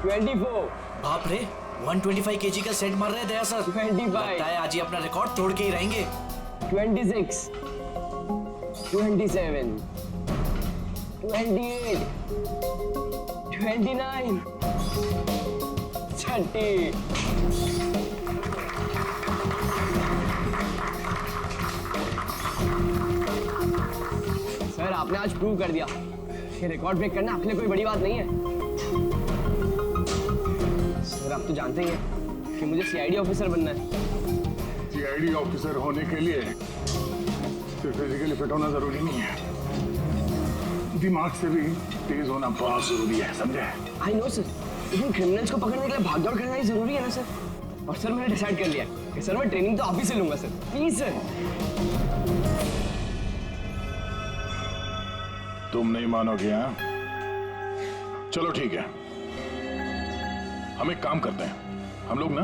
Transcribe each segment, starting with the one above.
24, बाप रे 125 केजी का सेट मार रहे हैं दया सर। 25, लगता है आज ही अपना रिकॉर्ड तोड़ के ही रहेंगे। 26, 27, 28, 29, 30. सर आपने आज प्रूव कर दिया कि रिकॉर्ड ब्रेक करना आपके लिए कोई बड़ी बात नहीं है। सर आप तो जानते ही हैं कि मुझे सीआईडी ऑफिसर बनना है। सीआईडी ऑफिसर होने के लिए सिर्फ फिजिकली फिट होना जरूरी नहीं है, दिमाग से भी तेज होना बहुत जरूरी है, समझे? आई नो सर, लेकिन क्रिमिनल्स को पकड़ने के लिए भाग दौड़ करना ही जरूरी है ना सर। और सर मैंने डिसाइड कर लिया कि सर मैं ट्रेनिंग तो आप ही से लूंगा सर, प्लीज सर। तुम नहीं मानोगे? हाँ, चलो ठीक है, हम एक काम करते हैं, हम लोग ना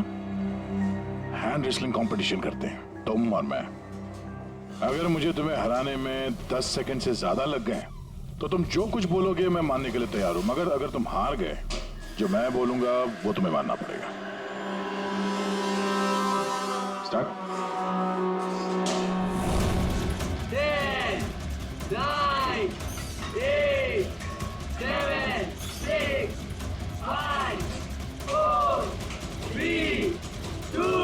हैंड रेसलिंग कंपटीशन करते हैं, तुम और मैं। अगर मुझे तुम्हें हराने में 10 सेकंड से ज्यादा लग गए तो तुम जो कुछ बोलोगे मैं मानने के लिए तैयार हूं, मगर अगर तुम हार गए जो मैं बोलूंगा वो तुम्हें मानना पड़ेगा। स्टार्ट। 10, 9, 8, 7, 6, 5, 4, 3, 2,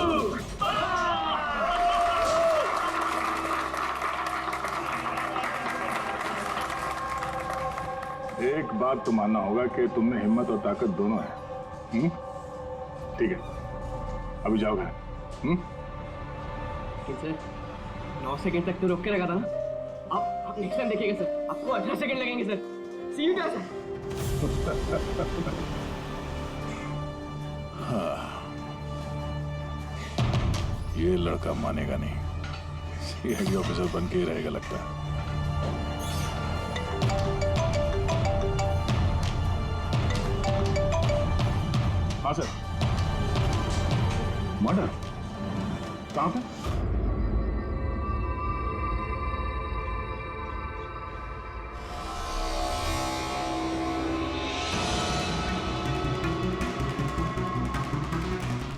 एक बात तो मानना होगा कि तुमने हिम्मत और ताकत दोनों है। ठीक है, अभी जाओ घर। सर 9 सेकंड तक तो रोक के रखा था ना। आप नेक्स्ट टाइम देखिएगा सर, आपको 18 सेकंड लगेंगे सर। C you sir. ये लड़का मानेगा नहीं, सीआईडी ऑफिसर बन के ही रहेगा लगता है। हाँ सर। मर्डर कहाँ पे?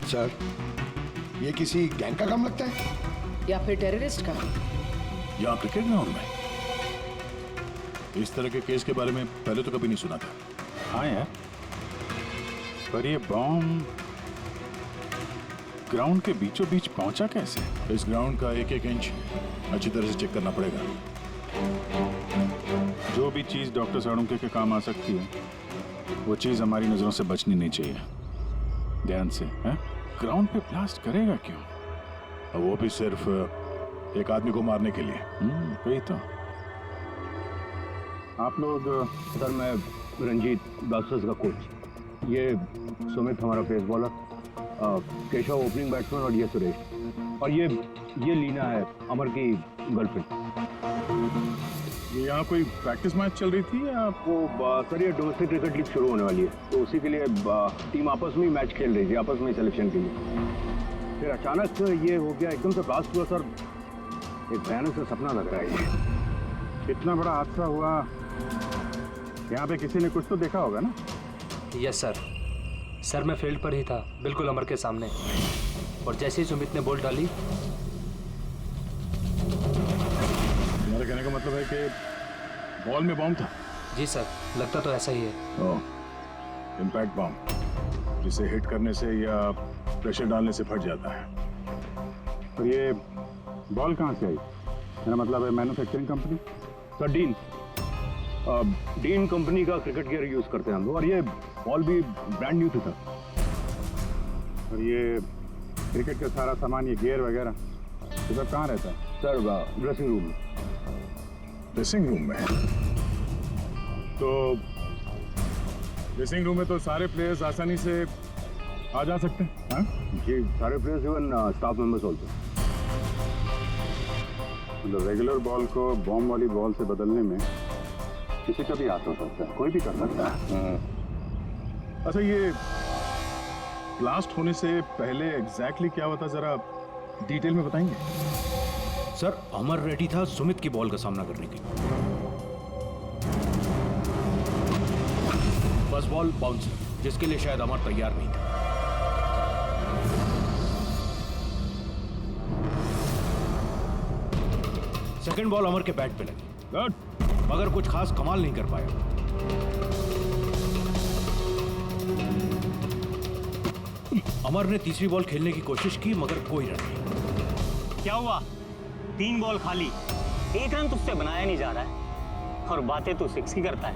सर, ये किसी गैंग का काम लगता है या फिर टेररिस्ट का? यहाँ क्रिकेट ग्राउंड में इस तरह के केस के बारे में पहले तो कभी नहीं सुना था। हाँ यार, पर ये बॉम्ब ग्राउंड के बीचों बीच पहुंचा कैसे? इस ग्राउंड का एक एक इंच अच्छी तरह से चेक करना पड़ेगा। जो भी चीज डॉक्टर साळुंके के काम आ सकती है वो चीज हमारी नजरों से बचनी नहीं चाहिए। ध्यान से, हैं? ग्राउंड पे ब्लास्ट करेगा क्यों? और वो भी सिर्फ एक आदमी को मारने के लिए। वही तो। आप लोग? सर मैं रंजीत, ब्लास्टर्स का कोच। ये सुमित हमारा pace bowler, Keshav opening batsman और ये सुरेश, और ये लीना है अमर की गर्लफ्रेंड। ये यहाँ कोई प्रैक्टिस मैच चल रही थी या? वो सर ये डोमेस्टिक क्रिकेट लीग शुरू होने वाली है, तो उसी के लिए टीम आपस में ही मैच खेल रही थी, आपस में सिलेक्शन के लिए। फिर अचानक ये हो गया, एकदम से ब्लास्ट हुआ सर। एक भयानक सा सपना लग रहा है ये। इतना बड़ा हादसा हुआ, यहाँ पे किसी ने कुछ तो देखा होगा ना? Yes sir. सर मैं फील्ड पर ही था, बिल्कुल अमर के सामने, और जैसे ही सुमित ने बॉल डाली। तुम्हारे कहने का मतलब है कि बॉल में बॉम्ब था? जी सर, लगता तो ऐसा ही है। इम्पैक्ट बॉम्ब, जिसे हिट करने से या प्रेशर डालने से फट जाता है। और ये बॉल कहाँ से आई? मेरा मतलब है manufacturing company? Sir dean company का क्रिकेट गियर यूज करते हैं हम लोग, और ये बॉल भी ब्रांड न्यू था। और ये क्रिकेट का सारा सामान, ये गियर वगैरह, ये सब कहाँ रहता है? सर ड्रेसिंग रूम में। ड्रेसिंग रूम में? तो ड्रेसिंग रूम में तो सारे प्लेयर्स आसानी से आ जा सकते हैं? हाँ जी, सारे players, even staff members also. मतलब रेगुलर बॉल को बॉम्ब वाली बॉल से बदलने में किसी का भी हाथ हो सकता है, कोई भी कर सकता है। अच्छा, ये ब्लास्ट होने से पहले एग्जैक्टली क्या हुआ था, जरा डिटेल में बताएंगे? सर अमर रेडी था सुमित की बॉल का सामना करने के लिए। फर्स्ट बॉल बाउंसर, जिसके लिए शायद अमर तैयार नहीं था। सेकंड बॉल अमर के बैट पे लगी, गुड। मगर कुछ खास कमाल नहीं कर पाया। अमर ने तीसरी बॉल खेलने की कोशिश की मगर कोई रन नहीं। क्या हुआ? 3 बॉल खाली, 1 रन तुझसे बनाया नहीं जा रहा है और बातें तो 6 की करता है।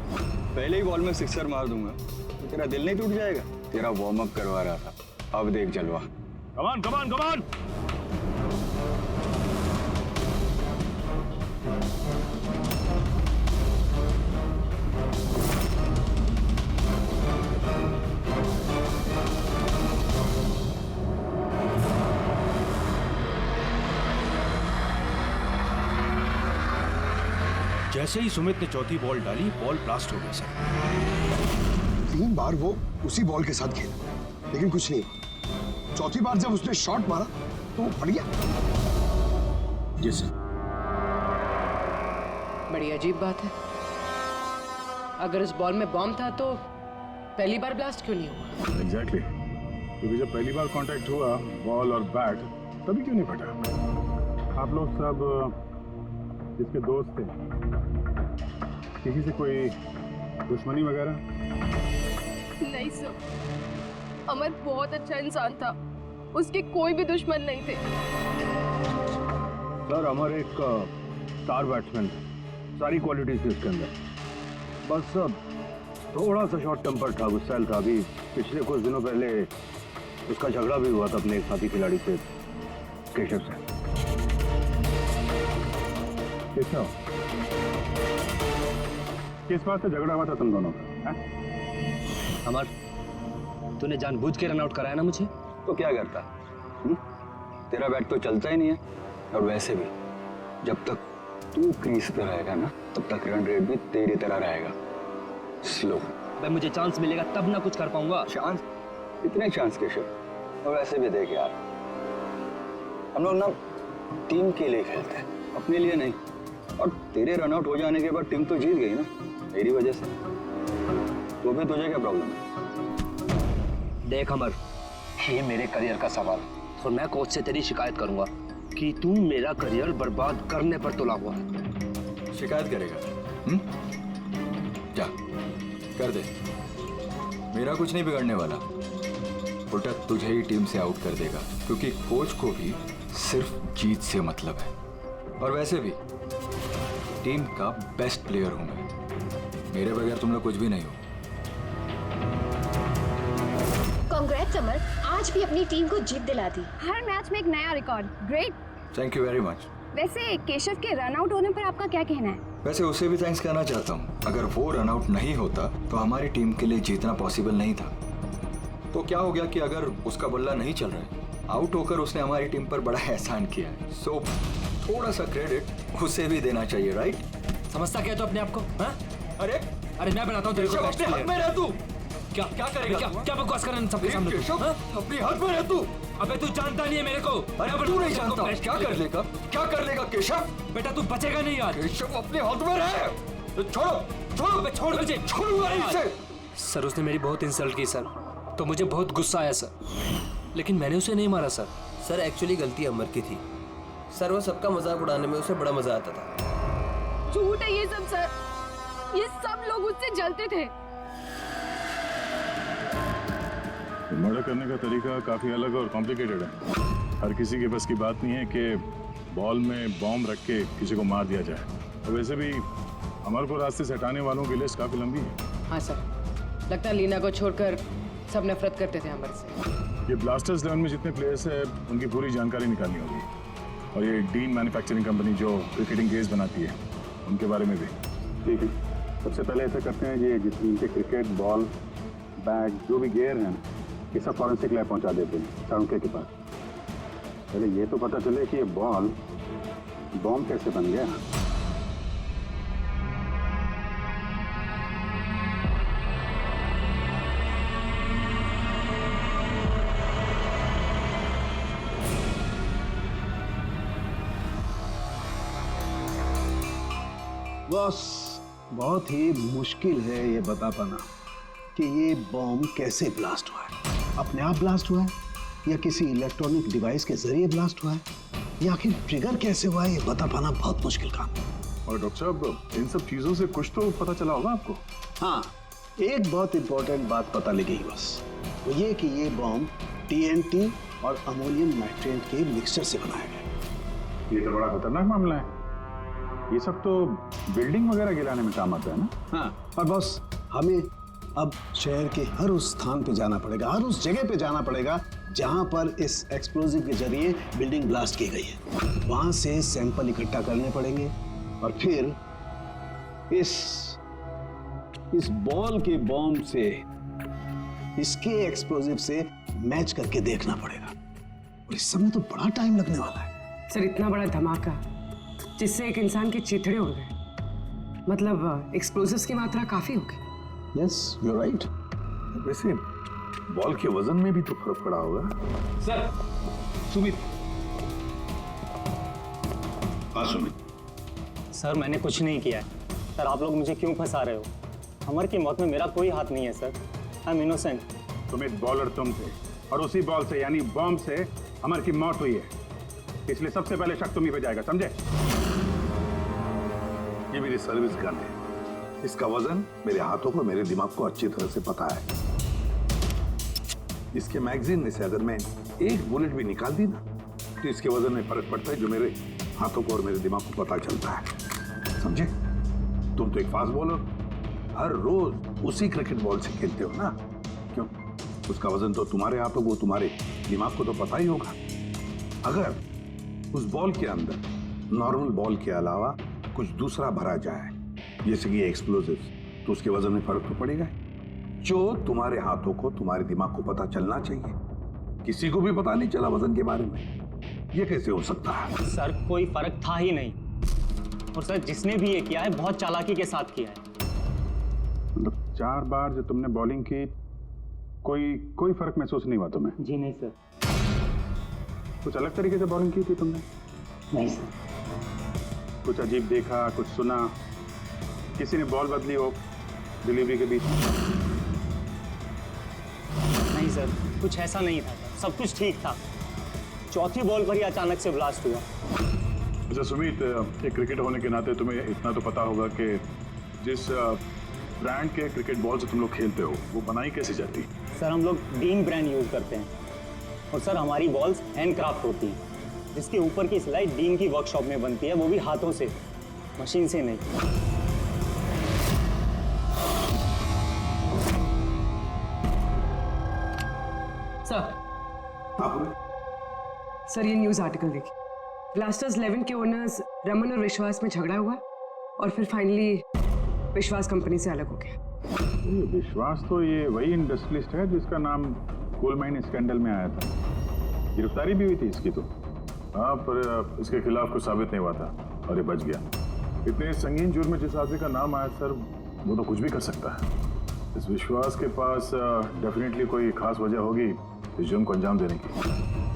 पहले ही बॉल में सिक्सर मार दूंगा तो तेरा दिल नहीं टूट जाएगा? तेरा वार्म अप करवा रहा था, अब देख जलवा। कमान कमान कमान। जैसे ही सुमित ने चौथी बॉल डाली, बॉल ब्लास्ट हो गया सर। 3 बार वो उसी बॉल के साथ खेला लेकिन कुछ नहीं। चौथी बार जब उसने शॉट मारा तो वो फट गया। जी सर। बड़ी अजीब बात है। अगर इस बॉल में बॉम्ब था तो पहली बार ब्लास्ट क्यों नहीं हुआ? एग्जैक्टली, क्योंकि जब पहली बार कांटेक्ट हुआ बॉल और बैट तभी क्यों नहीं फटा? आप लोग सब जिसके दोस्त थे, किसी से कोई दुश्मनी वगैरह? नहीं सर, अमर बहुत अच्छा इंसान था, उसके कोई भी दुश्मन नहीं थे। सर अमर एक स्टार बैट्समैन था, सारी क्वालिटीज थी उसके अंदर। बस थोड़ा सा शॉर्ट टेम्पर था, गुस्सैल था। अभी पिछले कुछ दिनों पहले उसका झगड़ा भी हुआ था अपने एक साथी खिलाड़ी से, केशव से। केशव, किस बात से झगड़ा हुआ था तुम दोनों का? अमर, तूने जानबूझ के रन आउट कराया ना मुझे? तो क्या करता? तेरा बैट तो चलता ही नहीं है, और वैसे भी जब तक तू क्रीज पे रहेगा ना तब तक रन रेट भी तेरी तरह रहेगा, स्लो। भाई मुझे चांस मिलेगा तब ना कुछ कर पाऊंगा। चांस? इतने चांस केशव? और वैसे भी देख यार, हम लोग ना टीम के लिए खेलते हैं, अपने लिए नहीं। और तेरे रन आउट हो जाने के बाद टीम तो जीत गई ना मेरी वजह से, तो भी तुझे क्या प्रॉब्लम है? देख अमर, ये मेरे करियर का सवाल है और मैं कोच से तेरी शिकायत करूंगा कि तू मेरा करियर बर्बाद करने पर तुला हुआ है। शिकायत करेगा? जा कर दे, मेरा कुछ नहीं बिगड़ने वाला। उल्टा तुझे ही टीम से आउट कर देगा, क्योंकि कोच को भी सिर्फ जीत से मतलब है। और वैसे भी टीम का बेस्ट प्लेयर हूं मैं, मेरे बगैर तुम लोग कुछ भी नहीं हो। कांग्रेट्स अमर, आज भी अपनी टीम को जीत दिला दी। हर मैच में एक नया record. Great. Thank you very much. वैसे केशव के रन आउट होने पर आपका क्या कहना है? वैसे उसे भी थैंक्स कहना चाहता हूँ। अगर वो रन आउट नहीं होता तो हमारी टीम के लिए जीतना पॉसिबल नहीं था। तो क्या हो गया कि अगर उसका बल्ला नहीं चल रहा है, आउट होकर उसने हमारी टीम पर बड़ा एहसान किया है। सो थोड़ा सा क्रेडिट उसे भी देना चाहिए, राइट? समझता क्या तो अपने आप को? हाँ? अरे मैं बनाता हूँ तेरे को बेस्ट प्लेयर। में रह तू। क्या क्या करेगा? क्या बकवास कर रहा है सबके सामने तू? हाँ? अपनी हाथ में रह तू। अबे तू जानता नहीं है मेरे को। अरे तू नहीं जानता, क्या कर लेगा? क्या कर लेगा केशव? बेटा तू बचेगा नहीं यार। केशव अपने हाथ में रहे तो छोड़ो छोड़ मुझे, छोड़ूंगा इसे। सर उसने मेरी बहुत इंसल्ट की सर, तो मुझे बहुत गुस्सा आया सर, लेकिन मैंने उसे नहीं मारा सर। सर एक्चुअली गलती अमर की थी सर, वो सबका मजाक उड़ाने में उसे बड़ा मजा आता था। झूठ है ये सब सर, ये सब लोग उससे जलते थे। मर्डर करने का तरीका काफी अलग और कॉम्प्लिकेटेड है। हर किसी के बस की बात नहीं है कि बॉल में बॉम्ब रख के किसी को मार दिया जाए। और वैसे भी अमर को रास्ते से हटाने वालों की लिस्ट काफी लंबी है। हाँ सर, लगता है लीना को छोड़कर सब नफरत करते थे अमर से। ये ब्लास्टर्स 11 में जितने प्लेयर्स हैं उनकी पूरी जानकारी निकालनी होगी, और ये डीन मैन्युफैक्चरिंग कंपनी जो क्रिकेटिंग गेयर्स बनाती है उनके बारे में भी। ठीक है, सबसे पहले ऐसा करते हैं, ये जितने इनके क्रिकेट बॉल बैग जो भी गेयर हैं ये सब फॉरेंसिक लैब पहुंचा देते हैं सारुण के पास। पहले ये तो पता चले कि ये बॉल बॉम्ब कैसे बन गया। बॉस, बहुत ही मुश्किल है ये बता पाना कि ये बॉम्ब कैसे ब्लास्ट हुआ है। अपने आप ब्लास्ट हुआ है या किसी इलेक्ट्रॉनिक डिवाइस के जरिए ब्लास्ट हुआ है, या आखिर ट्रिगर कैसे हुआ है, ये बता पाना बहुत मुश्किल काम है। और डॉक्टर साहब, इन सब चीजों से कुछ तो पता चला होगा आपको? हाँ, एक बहुत इंपॉर्टेंट बात पता लगी बस, वो ये कि ये बॉम्ब TNT और अमोनियम नाइट्रेट के मिक्सचर से बनाया गया। ये तो बड़ा खतरनाक मामला है। ये सब तो बिल्डिंग वगैरह गिराने में काम आता है ना? हाँ, और बॉस हमें अब शहर के हर उस स्थान पे जाना पड़ेगा, हर उस जगह पे जाना पड़ेगा जहां पर इस एक्सप्लोजिव के जरिए बिल्डिंग ब्लास्ट की गई है। वहां से सैंपल इकट्ठा करने पड़ेंगे और फिर इस बॉल के बॉम्ब से इसके एक्सप्लोजिव से मैच करके देखना पड़ेगा, और इस समय तो बड़ा टाइम लगने वाला है। सर इतना बड़ा धमाका जिससे एक इंसान के चीथड़े उड़ गए, मतलब एक्सप्लोजिव्स की मात्रा काफी होगी। Yes, you are right. वैसे बॉल के वजन में भी तो फर्क पड़ा होगा। सर सुमित। हाँ सुमित। सर मैंने कुछ नहीं किया है। सर आप लोग मुझे क्यों फंसा रहे हो? अमर की मौत में मेरा कोई हाथ नहीं है sir. I am innocent. Sumit, bowler तुम थे और उसी बॉल से यानी बॉम्ब से अमर की मौत हुई है, इसलिए सबसे पहले शक तुम ही पे जाएगा, समझे? ये मेरी सर्विस गन है। इसका वजन मेरे हाथों को, मेरे दिमाग को अच्छी तरह से पता है। इसके मैगजीन में से अगर मैं एक बुलेट भी निकाल दी ना, तो इसके वजन में फर्क पड़ता है, जो मेरे हाथों को और मेरे दिमाग को पता चलता है, समझे? तुम तो एक फास्ट बॉलर, हर रोज उसी क्रिकेट बॉल से खेलते हो ना, क्यों? उसका वजन तो तुम्हारे हाथों को, तुम्हारे दिमाग को तो पता ही होगा। अगर उस बॉल के अंदर नॉर्मल बॉल के अलावा कुछ दूसरा भरा जाए, जैसे कि एक्सप्लोजिव, तो उसके वजन में फर्क तो पड़ेगा। जो तुम्हारे हाथों को, तुम्हारे दिमाग को पता चलना चाहिए, किसी को भी पता नहीं चला वजन के बारे में। ये कैसे हो सकता है? सर कोई फर्क था ही नहीं, और सर जिसने भी ये किया है बहुत चालाकी के साथ किया है। मतलब 4 बार जो तुमने बॉलिंग की, कोई फर्क महसूस नहीं हुआ तुम्हें? जी नहीं सर। कुछ अलग तरीके से बॉलिंग की थी तुमने? नहीं सर। कुछ अजीब देखा, कुछ सुना, किसी ने बॉल बदली हो डिलीवरी के बीच? नहीं सर, कुछ ऐसा नहीं था, सब कुछ ठीक था। चौथी बॉल पर ही अचानक से ब्लास्ट हुआ। अच्छा सुमित, एक क्रिकेटर होने के नाते तुम्हें इतना तो पता होगा कि जिस ब्रांड के क्रिकेट बॉल से तुम लोग खेलते हो, वो बनाई कैसे जाती? सर हम लोग डीन ब्रांड यूज करते हैं, और सर हमारी बॉल्स हैंडक्राफ्ट होती हैं, जिसके ऊपर की सिलाई डीन की वर्कशॉप में बनती है, वो भी हाथों से, मशीन से नहीं। सर ये न्यूज़ आर्टिकल देखिए। ब्लास्टर्स 11 के ओनर्स रमन और विश्वास में झगड़ा हुआ और फिर फाइनली विश्वास कंपनी से अलग हो गया। विश्वास तो ये वही इंडस्ट्रियलिस्ट है जिसका नाम कोल माइन स्कैंडल में आया था, गिरफ्तारी भी हुई थी इसकी तो। हाँ, पर इसके खिलाफ कुछ साबित नहीं हुआ था और ये बच गया। इतने संगीन जुर्म में जिस आदमी का नाम आया सर, वो तो कुछ भी कर सकता है। इस विश्वास के पास डेफिनेटली कोई खास वजह होगी इस जुर्म को अंजाम देने की।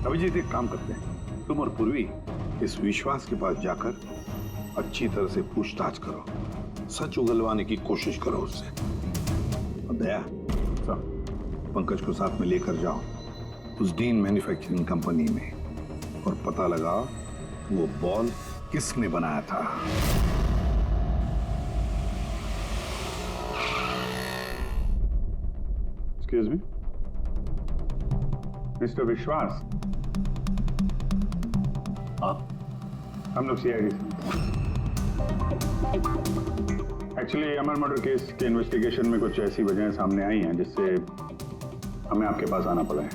अभिजीत, एक काम करते हैं, तुम और पूर्वी इस विश्वास के पास जाकर अच्छी तरह से पूछताछ करो, सच उगलवाने की कोशिश करो उससे। और दया, पंकज को साथ में लेकर जाओ उस डीन मैन्युफैक्चरिंग कंपनी में और पता लगाओ वो बॉल किसने बनाया था। एक्सक्यूज मी, मिस्टर विश्वास, आप? हम लोग CID से। एक्चुअली अमर मर्डर केस के इन्वेस्टिगेशन में कुछ ऐसी वजहें सामने आई हैं जिससे हमें आपके पास आना पड़ा है।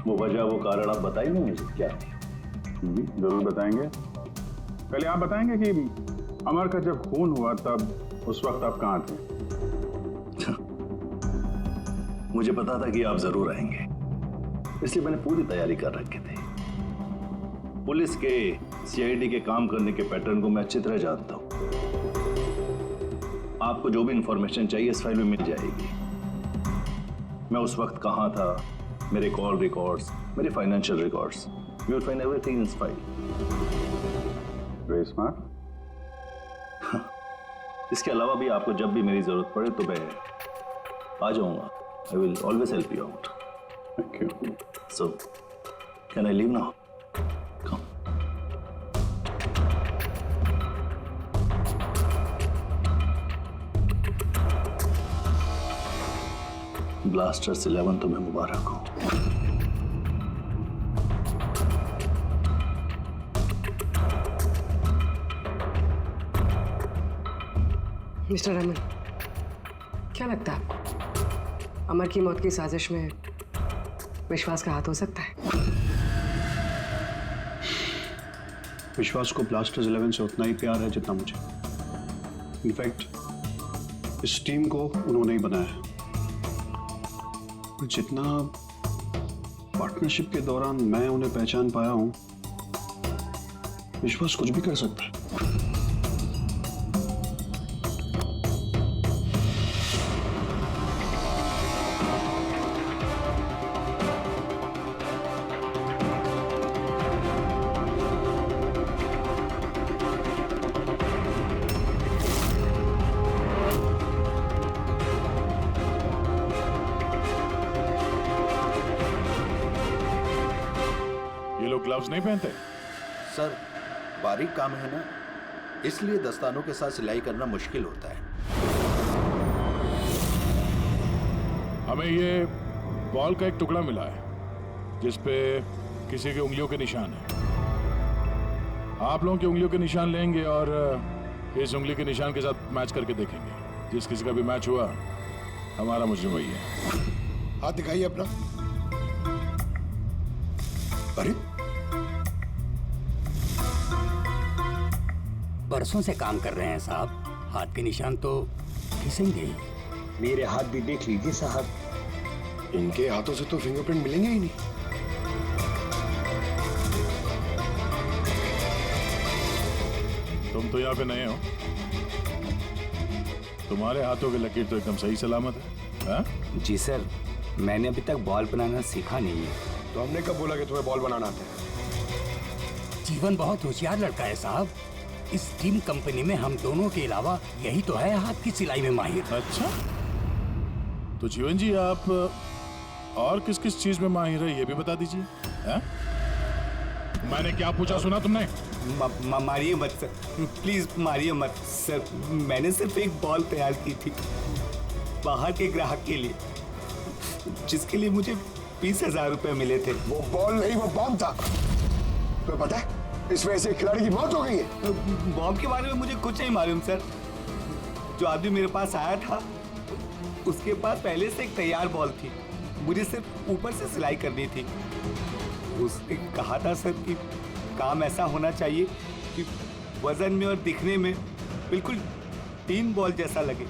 वो वजह, वो कारण आप बताएंगे मुझे क्या? जरूर बताएंगे। पहले आप बताएंगे कि अमर का जब खून हुआ तब उस वक्त आप कहाँ थे? मुझे पता था कि आप जरूर आएंगे, इसलिए मैंने पूरी तैयारी कर रखी थी। पुलिस के, CID के काम करने के पैटर्न को मैं अच्छी तरह जानता हूं। आपको जो भी इंफॉर्मेशन चाहिए इस फाइल में मिल जाएगी। मैं उस वक्त कहां था, मेरे कॉल रिकॉर्ड्स, मेरे financial records, you will find everything in this file. Very smart. इसके अलावा भी आपको जब भी मेरी जरूरत पड़े तो मैं आ जाऊंगा. I will always help you out. Thank you. So, can I leave now? Come. Blasters 11 तुम्हें मुबारक हो. मिस्टर रमन, क्या लगता है आपको अमर की मौत की साजिश में विश्वास का हाथ हो सकता है? विश्वास को ब्लास्टर्स 11 से उतना ही प्यार है जितना मुझे. इनफैक्ट इस टीम को उन्होंने ही बनाया है. जितना पार्टनरशिप के दौरान मैं उन्हें पहचान पाया हूं, विश्वास कुछ भी कर सकता है. ये लोग ग्लव्स नहीं पहनते. सर बारीक काम है ना, इसलिए दस्तानों के साथ सिलाई करना मुश्किल होता है. हमें ये बॉल का एक टुकड़ा मिला है जिस पे किसी की उंगलियों के निशान है. आप लोगों की उंगलियों के निशान लेंगे और इस उंगली के निशान के साथ मैच करके देखेंगे. जिस किसी का भी मैच हुआ, हमारा मुजरिम वही है. हाथ दिखाइए अपना. अरे बरसों से काम कर रहे हैं साहब, हाथ के निशान तो घिसेंगे ही. मेरे हाथ भी देख लीजिए साहब. इनके हाथों से तो फिंगरप्रिंट मिलेंगे ही नहीं. तुम तो यहाँ पे नए हो. तुम्हारे हाथों की लकीर तो एकदम सही सलामत है. हाँ? जी सर, मैंने अभी तक बॉल बनाना सीखा नहीं है. तो हमने कब बोला कि तुम्हें बॉल बनाना आता है? जीवन बहुत होशियार लड़का है साहब. इस टीम कंपनी में हम दोनों के अलावा यही तो है हाथ की सिलाई में माहिर. अच्छा, तो जीवन जी आप और किस किस चीज में माहिर है ये भी बता दीजिए. हाँ? मैंने क्या पूछा सुना तुमने? मारिए मत सर, प्लीज मारिए मत सर. मैंने सिर्फ एक बॉल तैयार की थी बाहर के ग्राहक के लिए, जिसके लिए मुझे 20,000 रुपए मिले थे. वो बॉल नहीं, वो बॉम्ब था. तो पता है इस वजह से खिलाड़ी की मौत हो गई है. बॉम्ब के बारे में मुझे कुछ नहीं मालूम सर. जो आदमी मेरे पास आया था उसके पास पहले से एक तैयार बॉल थी. मुझे सिर्फ ऊपर से सिलाई करनी थी. उसने कहा था सर कि काम ऐसा होना चाहिए कि वजन में और दिखने में बिल्कुल टीम बॉल जैसा लगे.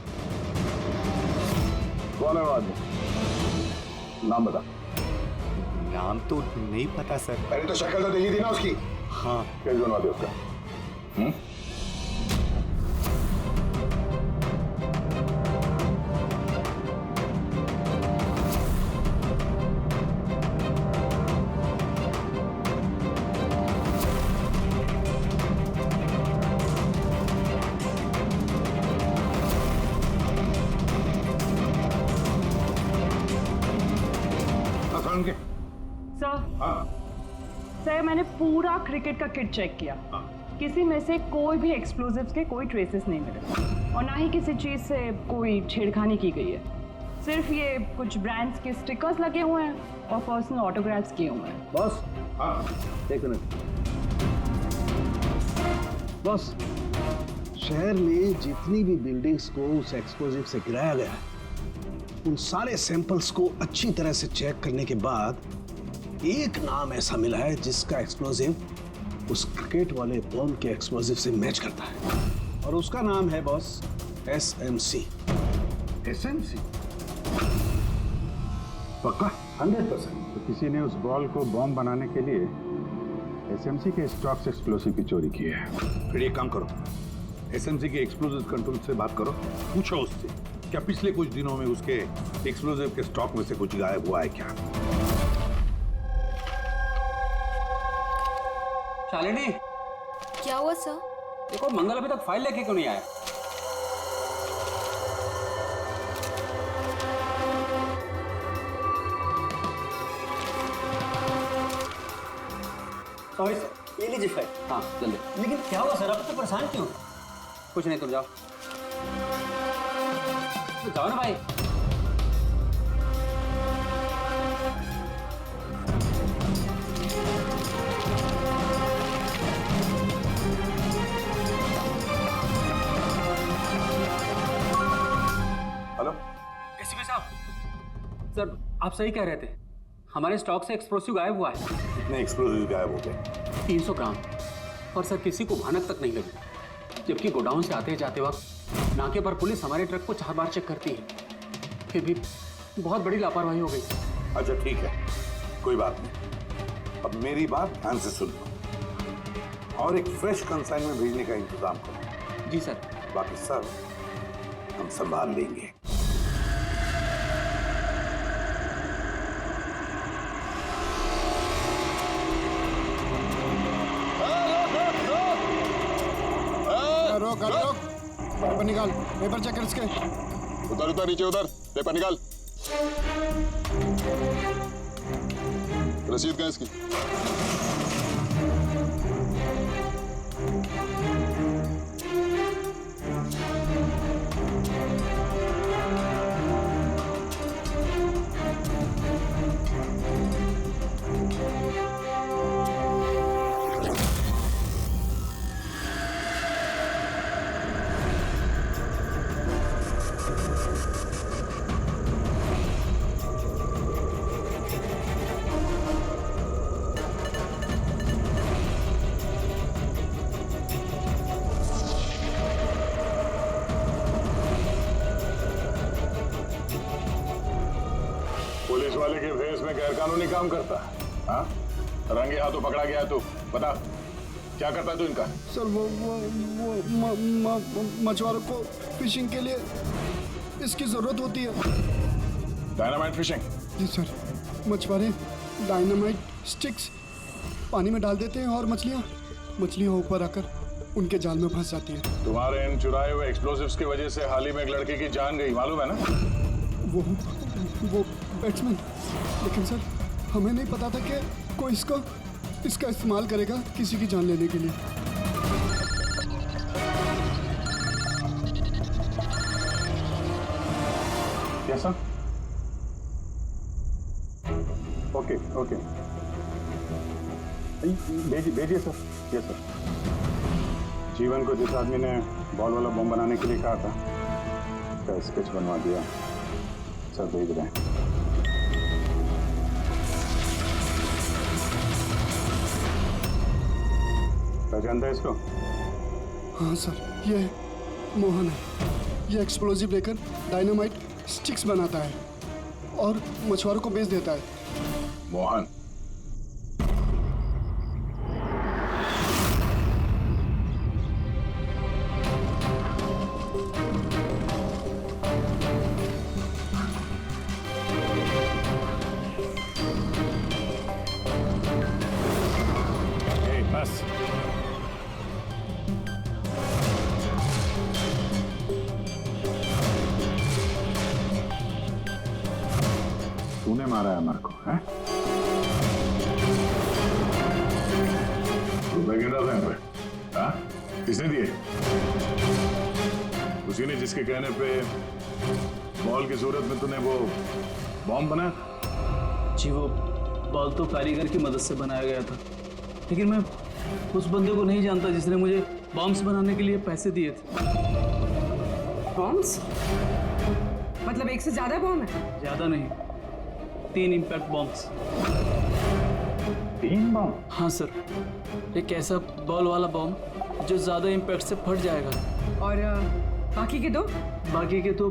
कौन है वो आदमी? नाम बता. नाम तो नहीं पता सर. पहले तो शक्ल तो देखी थी ना उसकी. हाँ. क्या बनवा दे उसका? सर मैंने पूरा क्रिकेट का किट चेक किया. किसी में से कोई भी एक्सप्लोजिव्स के कोई ट्रेसेस नहीं मिले और ना ही किसी चीज से कोई छेड़खानी की गई है. सिर्फ ये कुछ ब्रांड्स के स्टिकर्स लगे हुए हैं और पर्सनल ऑटोग्राफ्स किए हुए हैं. बॉस, एक मिनट. बॉस, शहर में जितनी भी बिल्डिंग्स को उस एक्सप्लोजिव से गिराया गया है, उन सारे सैंपल्स को अच्छी तरह से चेक करने के बाद एक नाम ऐसा मिला है जिसका एक्सप्लोजिव उस क्रिकेट वाले बॉम्ब के एक्सप्लोजिव से मैच करता है. और उसका नाम है बॉस SMC. SMC? पक्का? 100%. तो किसी ने उस बॉल को बॉम्ब बनाने के लिए SMC के स्टॉक्स एक्सप्लोसिव की चोरी की है. फिर एक काम करो, SMC के एक्सप्लोजिव कंट्रोल से बात करो, पूछो उससे क्या पिछले कुछ दिनों में उसके एक्सप्लोजिव के स्टॉक में से कुछ गायब हुआ है क्या. शालिनी, क्या हुआ सर? देखो मंगल अभी तक फाइल लेके क्यों नहीं आया? सॉरी सर, ये लीजिए फाइल। हाँ जल्दी। लेकिन क्या हुआ सर, आप तो परेशान क्यों? कुछ नहीं, तुम जाओ। जाओ ना भाई। हेलो एसीपी साहब, सर आप सही कह रहे थे, हमारे स्टॉक से एक्सप्लोसिव गायब हुआ है। कितने एक्सप्लोजिव गायब हो गए? 300 ग्राम। और सर किसी को भनक तक नहीं लगी, जबकि गोडाउन से आते जाते वक्त नाके पर पुलिस हमारे ट्रक को 4 बार चेक करती है, फिर भी बहुत बड़ी लापरवाही हो गई। अच्छा ठीक है, कोई बात नहीं। अब मेरी बात ध्यान से सुन लो और एक फ्रेश कंसाइनमेंट भेजने का इंतजाम करो। जी सर। बाकी सब हम संभाल लेंगे। रोक रोक, पेपर निकाल, पेपर चेक कर इसके। उधर उधर नीचे उधर, पेपर निकाल। रसीद कहाँ इसकी? पुलिस वाले के भेस में गैरकानूनी काम करता है? हाँ, रंगे हाथों पकड़ा गया तू, बता क्या करता है तू इनका? सर वो मछुआरों को फिशिंग के लिए इसकी जरूरत होती है। Dynamite fishing? जी सर, मछुआरे डायनामाइट स्टिक्स पानी में डाल देते हैं और मछलियाँ ऊपर आकर उनके जाल में फंस जाती है। तुम्हारे इन चुराए हुए एक्सप्लोसिव्स की वजह से हाल ही में एक लड़के की जान गई, मालूम है ना? वो बैट्समैन, लेकिन सर हमें नहीं पता था कि कोई इसका इस्तेमाल करेगा किसी की जान लेने के लिए। कैसा? ओके ओके, भेजिए सर। Yes sir. जीवन को जिस आदमी ने बॉल वाला बम बनाने के लिए कहा था, उसका स्केच बनवा दिया सर, भेज रहे हैं। पहचानता है इसको? हाँ सर, ये मोहन है। ये एक्सप्लोजिव लेकर डायनामाइट स्टिक्स बनाता है और मछुआरों को बेच देता है। मोहन? बस तूने मारा है अमर को, हैं? रुपए गिन रहा था यहाँ पे? हाँ? किसने दिए? उसी ने जिसके कहने पे बॉल की सूरत में तूने वो बॉम्ब बनाया? जी वो बॉल तो कारीगर की मदद से बनाया गया था, लेकिन मैं उस बंदे को नहीं जानता जिसने मुझे बॉम्ब्स बनाने के लिए पैसे दिए थे। बॉम्ब्स? मतलब एक से ज्यादा बॉम्ब है? ज्यादा नहीं, 3 इम्पैक्ट बॉम्ब्स। 3 बॉम्ब? हाँ सर, एक ऐसा बॉल वाला बॉम्ब जो ज्यादा इम्पैक्ट से फट जाएगा। और बाकी के 2? बाकी के तो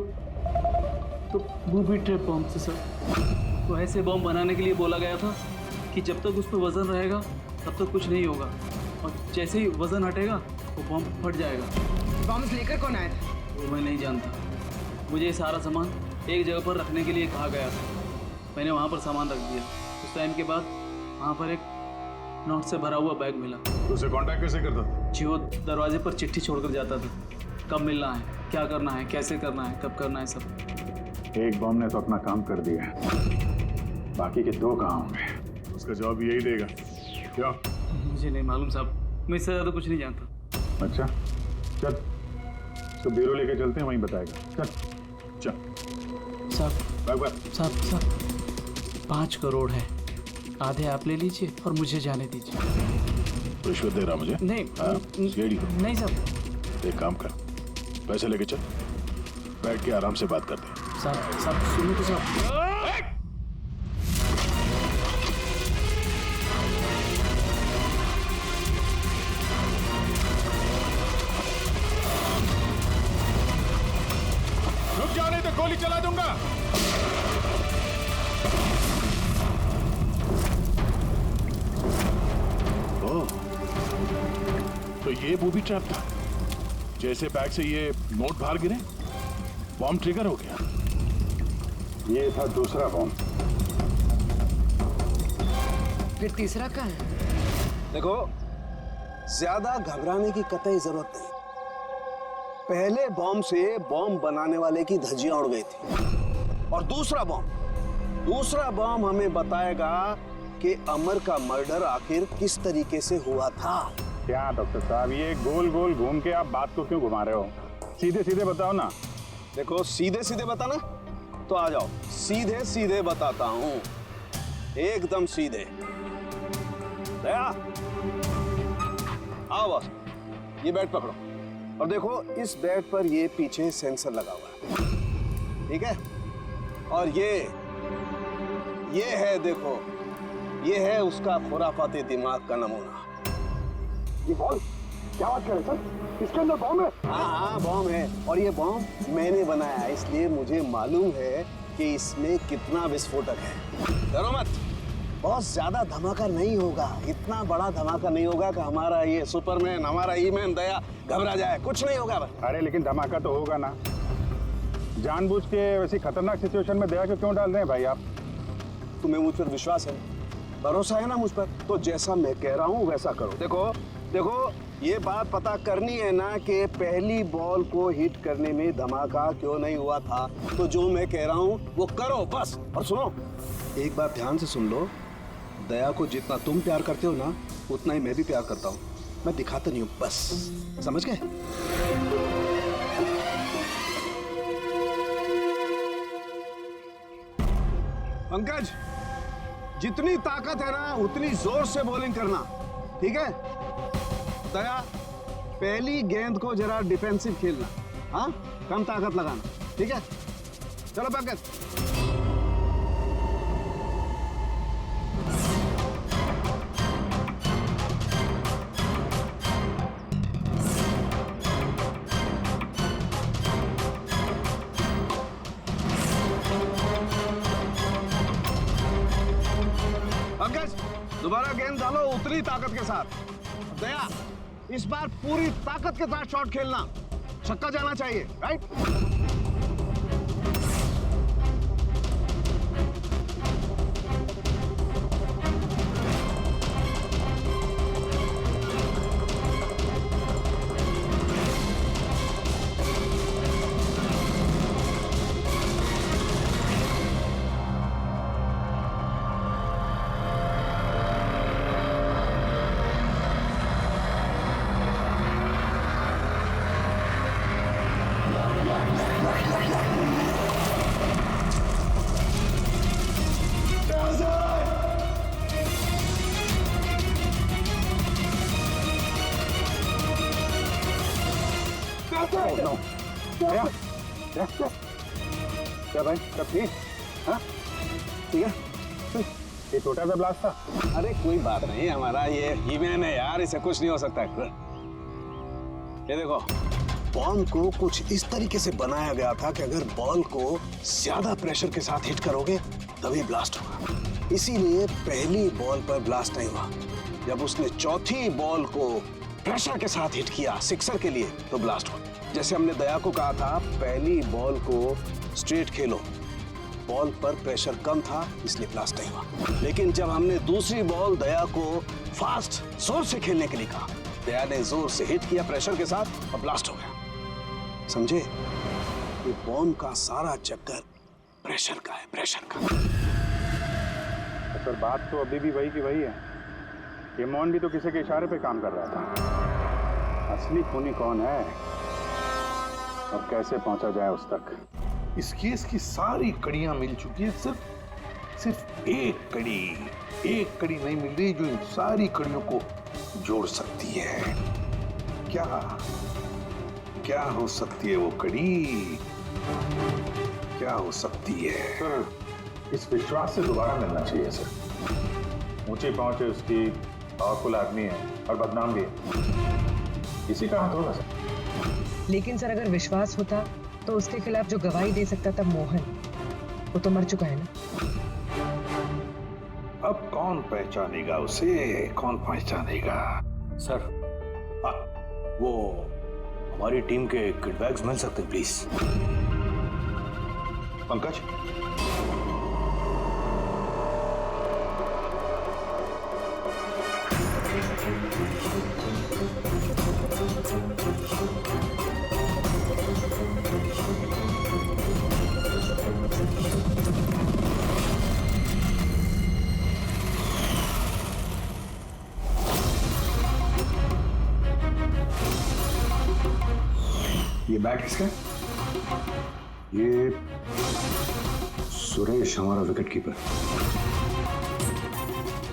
बूबी ट्रैप बॉम्ब थे सर। तो ऐसे बॉम्ब बनाने के लिए बोला गया था कि जब तक उस पर वजन रहेगा तब तक कुछ नहीं होगा, और जैसे ही वजन हटेगा वो बॉम्ब फट जाएगा। बॉम्ब्स लेकर कौन आया था? वो मैं नहीं जानता। मुझे ये सारा सामान एक जगह पर रखने के लिए कहा गया था, मैंने वहाँ पर सामान रख दिया। उस टाइम के बाद वहाँ पर एक नोट से भरा हुआ बैग मिला। उसे कांटेक्ट कैसे करता था? जी वो दरवाजे पर चिट्ठी छोड़कर जाता था, कब मिलना है, क्या करना है, कैसे करना है, कब करना है, सब। एक बॉम्ब ने तो अपना काम कर दिया, बाकी के 2 कहाँ होंगे? उसका जवाब यही देगा। क्यों? मुझे नहीं मालूम साहब, मैं इससे ज़्यादा कुछ नहीं जानता। अच्छा चल, इसको ब्यूरो लेके चलते हैं, वहीं बताएगा। चल चल साहब 5 करोड़ है, आधे आप ले लीजिए और मुझे जाने दीजिए। रिश्वत दे रहा मुझे? नहीं सीआईडी को? नहीं साहब। एक काम कर, पैसे लेके चल, बैठ के आराम से बात करते हैं। साहब सुनो तो साहब। रुक जाओ नहीं तो गोली चला दूंगा। ओह, तो ये बूबी ट्रैप था। जैसे बैग से ये नोट बाहर गिरे, बॉम्ब ट्रिगर हो गया। ये था दूसरा बॉम्ब। फिर तीसरा कहाँ है? देखो, ज्यादा घबराने की कतई जरूरत नहीं। पहले बॉम्ब से बॉम्ब बनाने वाले की धज्जियां उड़ गई थी, और दूसरा बॉम्ब हमें बताएगा कि अमर का मर्डर आखिर किस तरीके से हुआ था। क्या डॉक्टर साहब, ये गोल गोल घूम के आप बात को क्यों घुमा रहे हो? सीधे सीधे बताओ ना। देखो, सीधे सीधे बताना तो आ जाओ, सीधे सीधे बताता हूं, एकदम सीधे। दया, आओ बस, ये बेड पकड़ो और देखो, इस बेड पर ये पीछे सेंसर लगा हुआ है, ठीक है? और ये है, देखो, ये है उसका खुराफाती दिमाग का नमूना। ये बॉल क्या बात कर रहे सर? इसके अंदर बॉम्ब है? हाँ, बॉम्ब है, और ये बॉम्ब मैंने बनाया है, इसलिए मुझे मालूम है कि इसमें कितना विस्फोटक है। डरो मत, बहुत ज्यादा धमाका नहीं होगा, इतना बड़ा धमाका नहीं होगा कि हमारा ये सुपरमैन, हमारा ईमैन दया घबरा जाए, कुछ नहीं होगा। अरे लेकिन धमाका तो होगा ना। जानबूझ के वैसी खतरनाक सिचुएशन में दया को क्यों डाल रहे हैं भाई आप? तुम्हें मुझ पर विश्वास है, भरोसा है ना मुझ पर? तो जैसा मैं कह रहा हूँ वैसा करो। देखो, ये बात पता करनी है ना कि पहली बॉल को हिट करने में धमाका क्यों नहीं हुआ था। तो जो मैं कह रहा हूँ वो करो बस। और सुनो, एक बात ध्यान से सुन लो, दया को जितना तुम प्यार करते हो ना, उतना ही मैं भी प्यार करता हूँ। मैं दिखाता नहीं हूँ, बस समझ गए? पंकज, जितनी ताकत है ना उतनी जोर से बॉलिंग करना, ठीक है? दया, पहली गेंद को जरा डिफेंसिव खेलना, हाँ, कम ताकत लगाना, ठीक है? चलो पंकज। पंकज, दोबारा गेंद डालो उतनी ताकत के साथ। दया, इस बार पूरी ताकत के साथ शॉट खेलना, छक्का जाना चाहिए, राइट? क्या भाई, सब ठीक? हाँ, ठीक है। ये छोटा सा ब्लास्ट था। अरे कोई बात नहीं, हमारा ये ईमैन है यार, इसे कुछ नहीं हो सकता। ये देखो, बॉम्ब को कुछ इस तरीके से बनाया गया था कि अगर बॉल को ज्यादा प्रेशर के साथ हिट करोगे तभी ब्लास्ट होगा। इसीलिए पहली बॉल पर ब्लास्ट नहीं हुआ। जब उसने चौथी बॉल को प्रेशर के साथ हिट किया सिक्सर के लिए, तो ब्लास्ट हुआ। जैसे हमने दया को कहा था, पहली बॉल को स्ट्रेट खेलो, बॉल पर प्रेशर कम था इसलिए ब्लास्ट नहीं हुआ। लेकिन जब हमने दूसरी बॉल दया को फास्ट जोर से खेलने के लिए कहा, दया ने जोर से हिट किया प्रेशर के साथ और ब्लास्ट हो गया। समझे? ये बॉम्ब का सारा चक्कर प्रेशर का है, प्रेशर का। तो सर बात तो अभी भी वही की वही है। ये मोहन भी तो किसी के इशारे पे काम कर रहा था। असली खूनी कौन है और कैसे पहुंचा जाए उस तक? इस केस की सारी कड़ियां मिल चुकी है, सिर्फ एक कड़ी नहीं मिल रही जो इन सारी कड़ियों को जोड़ सकती है। क्या हो सकती है वो कड़ी? क्या हो सकती है? सर, इस विश्वास से दोबारा मिलना चाहिए सर। ऊंची पहुंचे उसकी, पावरफुल आदमी है और बदनाम भी है, इसी का हाथ होगा सर। लेकिन सर अगर विश्वास होता तो उसके खिलाफ जो गवाही दे सकता था मोहन, वो तो मर चुका है ना। अब कौन पहचानेगा उसे? कौन पहचानेगा? सर, वो हमारी टीम के किट बैग्स मिल सकते हैं प्लीज? पंकज, ये बैग किसका? ये सुरेश, हमारा विकेट कीपर।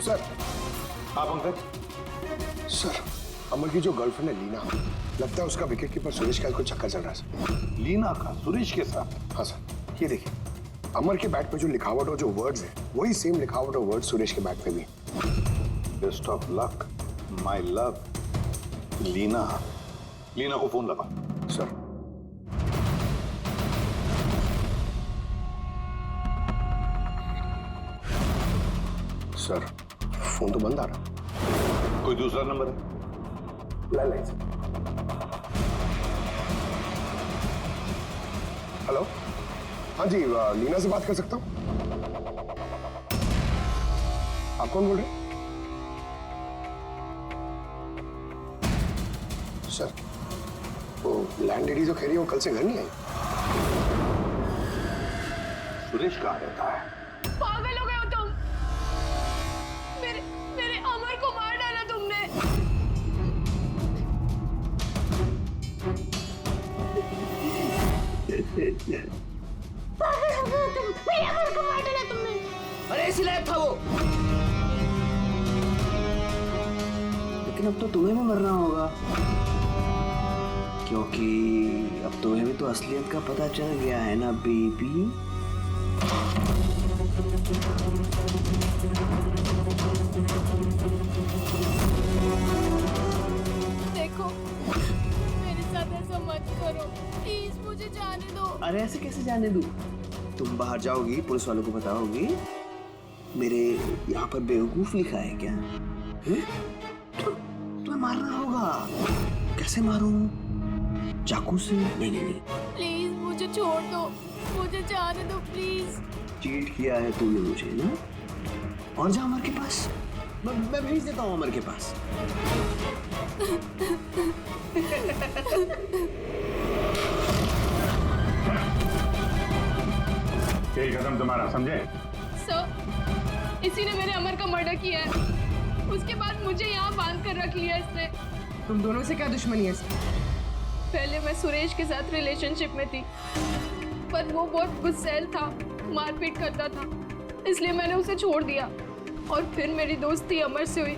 सर। हाँ पंकज। सर, अमर की जो गर्लफ्रेंड है लीना, लगता है उसका विकेट कीपर सुरेश का कुछ चक्कर चल रहा है सर। लीना का सुरेश के साथ? हाँ सर, ये देखिए, अमर के बैट पे जो लिखावट और जो वर्ड्स है, वही सेम लिखावट और वर्ड सुरेश के बैट पे भी। Best of luck my love. Leena को फोन लगा। सर। सर, फोन तो बंद आ रहा। कोई दूसरा नंबर है? Landline sir. हेलो, हाँ जी, लीना से बात कर सकता हूँ? आप कौन बोल रहे हैं? सर, वो लैंडलेडी जो कह रही है वो कल से घर नहीं आई। सुरेश कहाँ रहता है? पागल हो गए हो तुम? मेरे अमर को मार डाला तुमने। पागल हो गए हो तुम? मेरे अमर को मार डाला तुमने। अरे इसी लायक था वो। लेकिन अब तो तुम्हें भी मरना होगा, क्योंकि अब तुम्हें भी तो असलियत का पता चल गया है ना बेबी। देखो, मेरे साथ ऐसा मत करो प्लीज, मुझे जाने दो। अरे ऐसे कैसे जाने दूं? तुम बाहर जाओगी, पुलिस वालों को बताओगी मेरे यहाँ पर बेवकूफ लिखा है क्या? तुम्हें मारना होगा। कैसे मारूं? चाकू से? नहीं। प्लीज मुझे छोड़ दो, मुझे जाने दो प्लीज। चीट किया है तूने मुझे ना? और जा अमर के पास, मैं भेज देता हूँ अमर के पास। खेल खत्म तुम्हारा, समझे? सर, इसी ने मेरे अमर का मर्डर किया है। उसके बाद मुझे यहाँ बांध कर रख लिया इसने। तुम दोनों से क्या दुश्मनी है इसकी? पहले मैं सुरेश के साथ रिलेशनशिप में थी, पर वो बहुत गुस्सैल था, मारपीट करता था, इसलिए मैंने उसे छोड़ दिया। और फिर मेरी दोस्ती अमर से हुई।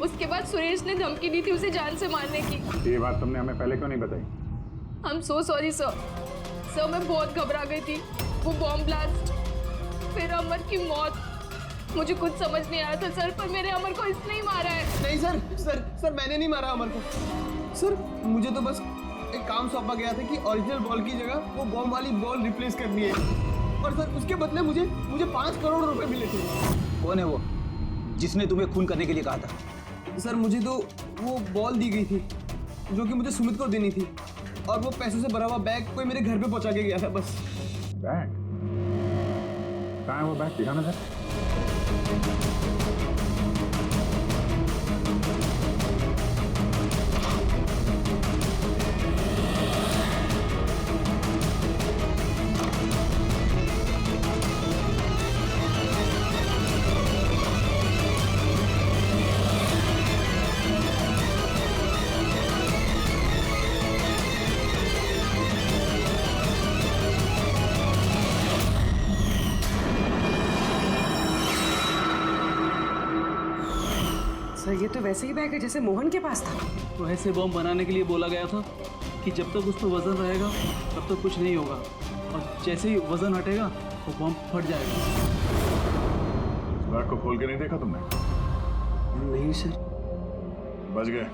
उसके बाद सुरेश ने धमकी दी थी उसे जान से मारने की। ये बात तुमने हमें पहले क्यों नहीं बताई? I'm so sorry sir. Sir मैं बहुत घबरा गई थी। वो बॉम्ब ब्लास्ट, फिर अमर की मौत, मुझे कुछ समझ नहीं आया था सर, पर मेरे अमर को इसने ही मारा है। नहीं सर, मैंने नहीं मारा अमर को। सर मुझे तो बस एक काम सौंपा गया था कि ओरिजिनल बॉल की जगह वो बॉम्ब वाली बॉल रिप्लेस करनी है, और सर उसके बदले मुझे 5 करोड़ रुपए मिले थे। कौन है वो जिसने तुम्हें खून करने के लिए कहा था? सर मुझे तो वो बॉल दी गई थी जो कि मुझे सुमित को देनी थी, और वो पैसों से भरा हुआ बैग कोई मेरे घर पे पहुंचा के गया था बस। बैग? कहाँ है वो बैग? दिखाना सर। सर ये तो वैसे ही बैग है जैसे मोहन के पास था। तो ऐसे बॉम्ब बनाने के लिए बोला गया था कि जब तक उस पर वजन रहेगा तब तक कुछ नहीं होगा, और जैसे ही वजन हटेगा वो बॉम्ब फट जाएगा। बैग को खोल के नहीं देखा तुमने? नहीं सर। बच गए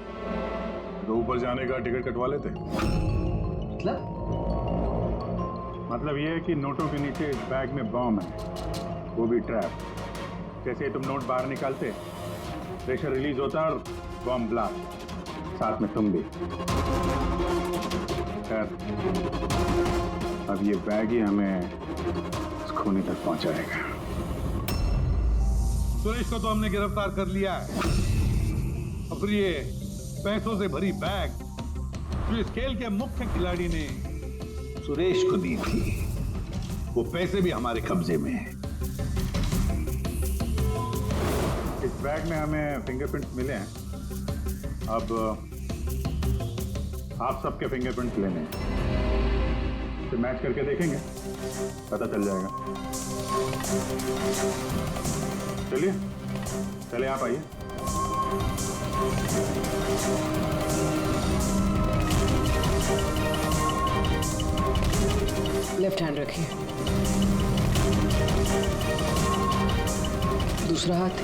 तो ऊपर जाने का टिकट कटवा लेते। मतलब ये है कि नोटों के नीचे इस बैग में बॉम्ब है, वो भी ट्रैप। जैसे ही तुम नोट बाहर निकालते, प्रेशर रिलीज होता और बॉम्ब ब्लास्ट, साथ में तुम भी। खैर, अब ये बैग ही हमें इस खूनी तक पहुंचाएगा। सुरेश को तो हमने गिरफ्तार कर लिया है, और फिर ये पैसों से भरी बैग जो इस खेल के मुख्य खिलाड़ी ने सुरेश को दी थी, वो पैसे भी हमारे कब्जे में हैं। इस बैग में हमें फिंगरप्रिंट्स मिले हैं। अब आप सबके फिंगरप्रिंट्स लेने हैं, तो मैच करके देखेंगे, पता चल जाएगा। चलिए चलिए, आप आइए। लेफ्ट हैंड रखिए, दूसरा हाथ।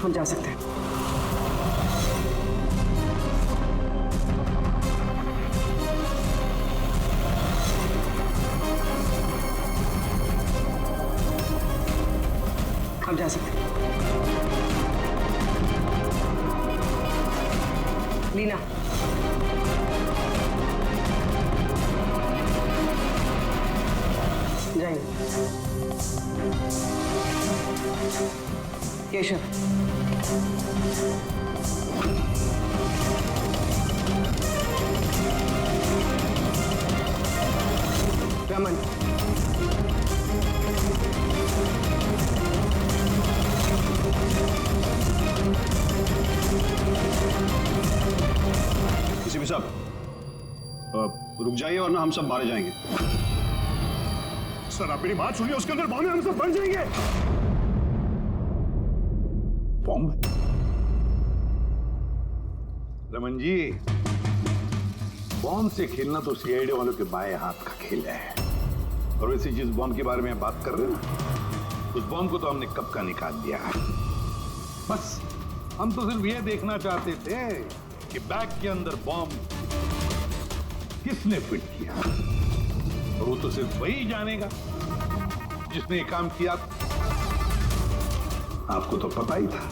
हम जा सकते हैं। हम जा सकते हैं। लीना, जाएंगे। केशव, रमन, सीपी साहब, रुक जाइए वरना हम सब मारे जाएंगे। सर आप मेरी बात सुनिए, उसके अंदर बॉम्ब है, हम सब बन जाएंगे। बॉम्ब? रमन जी, बॉम्ब से खेलना तो सीआईडी वालों के बाएं हाथ का खेल है। और वैसे जिस बॉम्ब के बारे में बात कर रहे हैं ना, उस बॉम्ब को तो हमने कब का निकाल दिया है। बस हम तो सिर्फ ये देखना चाहते थे कि बैग के अंदर बॉम्ब किसने फिट किया, और वो तो सिर्फ वही जानेगा जिसने ये काम किया। आपको तो पता ही था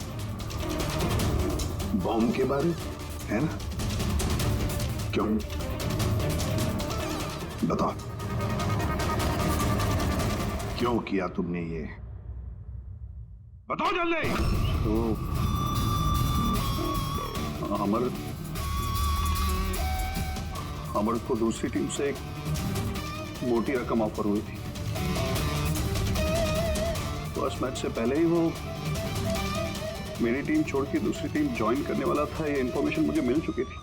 बॉम्ब के बारे में, है ना? क्यों? बताओ, क्यों किया तुमने ये? बताओ जल्दी। तो अमर को दूसरी टीम से एक मोटी रकम ऑफर हुई थी। फर्स्ट मैच से पहले ही वो मेरी टीम छोड़ के दूसरी टीम ज्वाइन करने वाला था, ये इन्फॉर्मेशन मुझे मिल चुकी थी।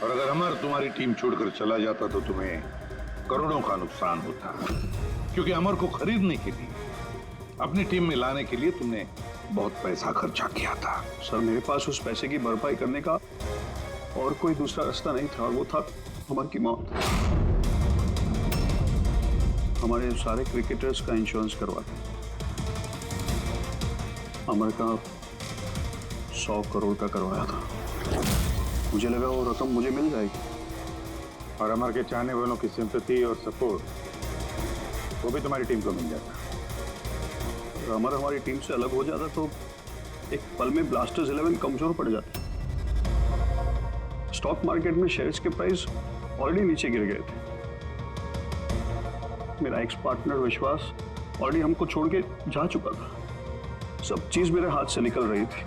और अगर अमर तुम्हारी टीम छोड़कर चला जाता तो तुम्हें करोड़ों का नुकसान होता, क्योंकि अमर को खरीदने के लिए, अपनी टीम में लाने के लिए तुमने बहुत पैसा खर्चा किया था। सर मेरे पास उस पैसे की भरपाई करने का और कोई दूसरा रास्ता नहीं था, और वो था अमर की मौत। हमारे सारे क्रिकेटर्स का इंश्योरेंस करवाते, अमर का 100 करोड़ का करवाया था। मुझे लगा वो रकम मुझे मिल जाएगी, और अमर के चाहने वालों की सिंपैथी और सपोर्ट वो भी तुम्हारी टीम को मिल जाता। अगर अमर हमारी टीम से अलग हो जाता तो एक पल में ब्लास्टर्स 11 कमजोर पड़ जाते। स्टॉक मार्केट में शेयर्स के प्राइस ऑलरेडी नीचे गिर गए थे। मेरा एक्स पार्टनर विश्वास ऑलरेडी हमको छोड़ के जा चुका था। सब चीज मेरे हाथ से निकल रही थी।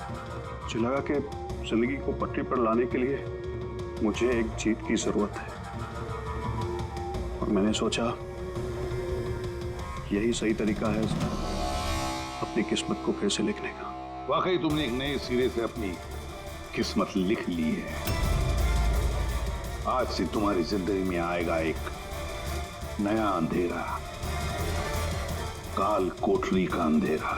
मुझे लगा कि जिंदगी को पटरी पर लाने के लिए मुझे एक जीत की जरूरत है, और मैंने सोचा यही सही तरीका है अपनी किस्मत को फिर से लिखने का। वाकई तुमने एक नए सिरे से अपनी किस्मत लिख ली है। आज से तुम्हारी जिंदगी में आएगा एक नया अंधेरा, काल कोठरी का अंधेरा।